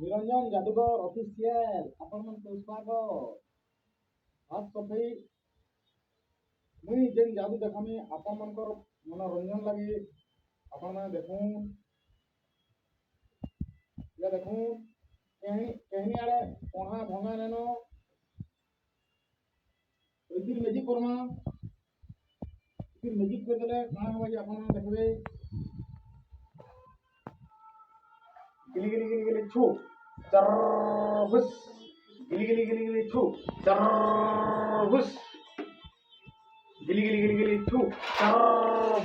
निरंजन जादूगर ऑफिशियल आपण स्वागत हाथ सफाई मुई जेन जादू देखामी आपण मनकर मनोरंजन लगी आपण माने देखूं या देखूं कहनी आड़े पढ़ा भंगा नेनो इतिर मैजिक करमा इतिर मैजिक कर देले काना होई आपण माने देखबे गिली गिली गिली गिली छू चर हुस गिली गिली गिली गिली छू चर हुस गिली गिली गिली गिली छू चर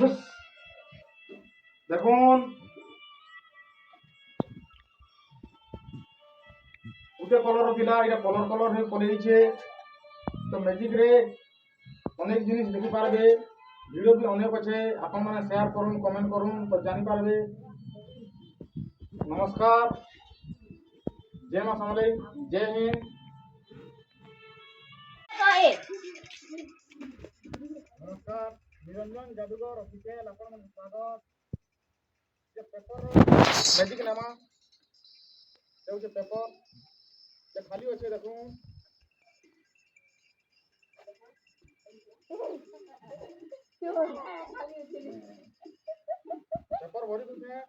हुस দেখুন উঠে কলর ଥିଲା এটা কলর কলর হয়ে পড়েছে তো ম্যাজিক রে অনেক জিনিস দেখি পারবে ভিডিও भी অনেক আছে আপন মানে শেয়ার করুন কমেন্ট করুন তো জানি পারবে नमस्कार जय मां समले जय हिंद नमस्कार निरंजन जादूगर ऑफिशियल आपण मन स्वागत जे पेपर मैजिक नामा जो जे पेपर जे खाली होचे देखूं पेपर भरी दुसे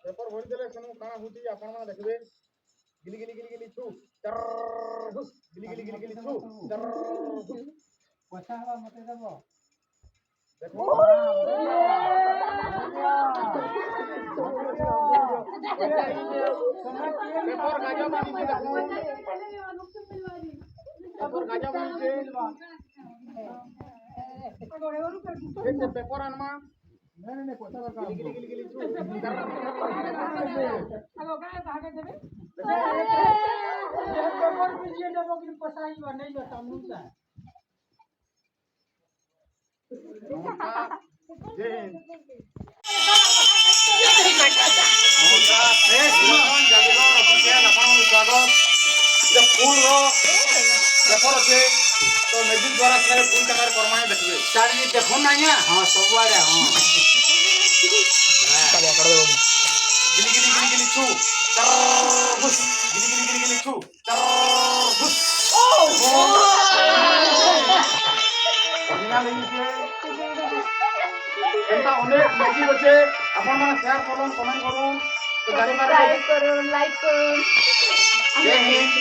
पेपर भरी देले कोनो काना होती आपण माने देखबे गिली गिली गिली गिली छू चर हुस गिली गिली गिली गिली छू चर हुस पछा हवा मते देबो देखो पेपर गाजा बानी से देखो पेपर गाजा बानी से ये पेपर अनमा नहीं पछा का गिली गिली गिली छू अब गाय भागे देबे पेपर पीछे देबो कि पछाई नहीं जो समझा जय हिंद नमस्कार निरंजन जादूगर ऑफिशियल आपण स्वागत ये फूल रो पेपर আছে तो मैजिक द्वारा से फूल कलर करमाए देखबे चार्ज देखो ना या हां सब वाले हां चल कर दो गिली गिली गिली गिली छू तरबुस गिली गिली गिली गिली छू तरबुस অরিজিনাল ইংলিশে এটা অনেক ম্যাজিক আছে আপন মানে শেয়ার করুন কমেন্ট করুন তো জানি পারবে লাইক করুন জয় হিন্দ